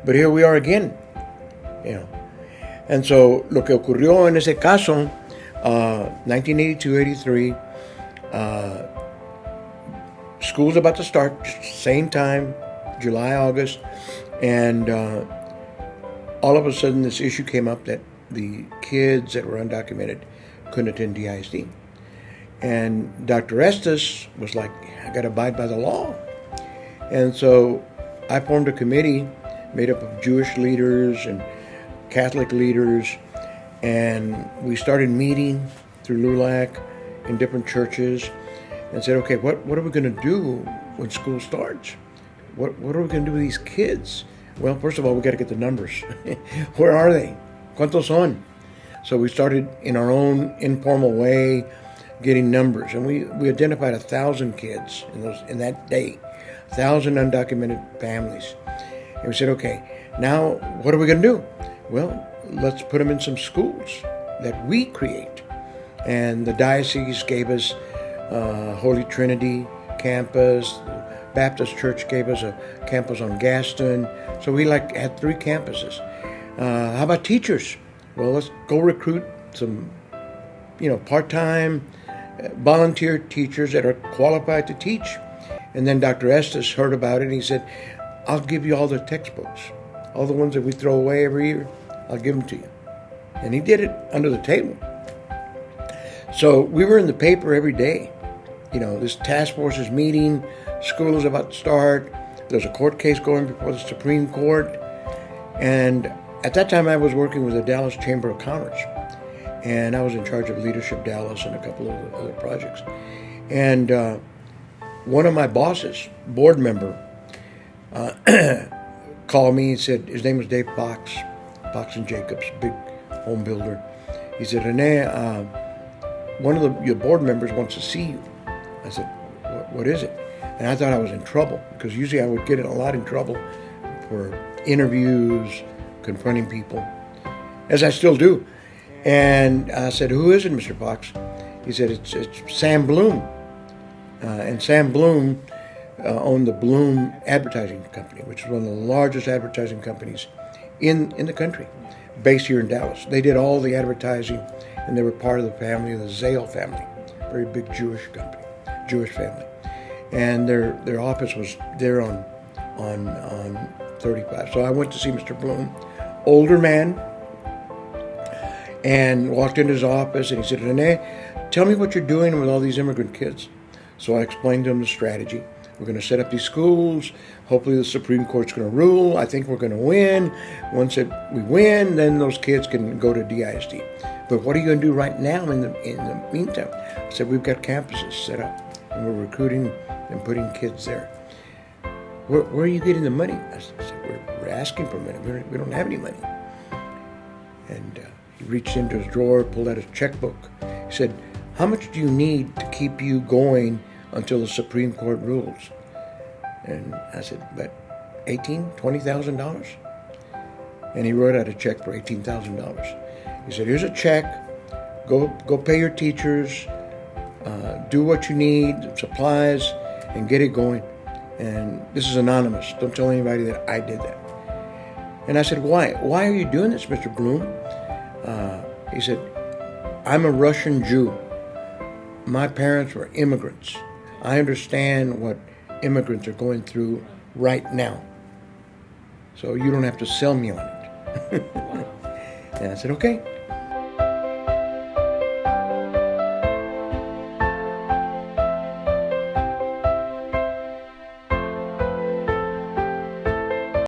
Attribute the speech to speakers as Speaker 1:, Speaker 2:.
Speaker 1: But here we are again, you know. And so lo que ocurrió en ese caso, 1982-83, school's about to start, same time, July, August, and all of a sudden this issue came up that the kids that were undocumented couldn't attend DISD. And Dr. Estes was like, I got to abide by the law. And so I formed a committee made up of Jewish leaders and Catholic leaders, and we started meeting through LULAC in different churches and said, okay, what are we going to do when school starts? What are we going to do with these kids? Well, first of all, we got to get the numbers. Where are they? ¿Cuántos son? So we started in our own informal way getting numbers, and we identified 1,000 kids in that day, 1,000 undocumented families. And we said, okay, now what are we going to do? Well, let's put them in some schools that we create. And the diocese gave us Holy Trinity campus. The Baptist Church gave us a campus on Gaston. So we had 3 campuses. How about teachers? Well, let's go recruit some, part-time volunteer teachers that are qualified to teach. And then Dr. Estes heard about it, and he said, I'll give you all the textbooks. All the ones that we throw away every year, I'll give them to you. And he did it under the table. So we were in the paper every day. This task force is meeting, school is about to start, there's a court case going before the Supreme Court. And at that time I was working with the Dallas Chamber of Commerce. And I was in charge of Leadership Dallas and a couple of other projects. And one of my bosses, board member, called me and said, his name was Dave Fox and Jacobs, big home builder. He said, Rene, one of your board members wants to see you. I said, what is it? And I thought I was in trouble, because usually I would get in a lot in trouble for interviews, confronting people, as I still do. And I said, who is it, Mr. Fox? He said, it's Sam Bloom. And Sam Bloom owned the Bloom Advertising Company, which is one of the largest advertising companies in the country, based here in Dallas. They did all the advertising, and they were part of the family of the Zale family, very big Jewish family. And their office was there on 35. So I went to see Mr. Bloom, older man, and walked into his office, and he said, Rene, tell me what you're doing with all these immigrant kids. So I explained to him the strategy. We're going to set up these schools. Hopefully the Supreme Court's going to rule. I think we're going to win. Once we win, then those kids can go to DISD. But what are you going to do right now in the meantime? I said, we've got campuses set up, and we're recruiting and putting kids there. Where are you getting the money? I said, we're asking for money. We don't have any money. And he reached into his drawer, pulled out his checkbook. He said, how much do you need to keep you going until the Supreme Court rules? And I said, about $20,000. And he wrote out a check for $18,000. He said, here's a check. Go pay your teachers. Do what you need, supplies, and get it going. And this is anonymous. Don't tell anybody that I did that. And I said, why? Why are you doing this, Mr. Bloom? He said, I'm a Russian Jew. My parents were immigrants. I understand what immigrants are going through right now. So you don't have to sell me on it. And I said, okay.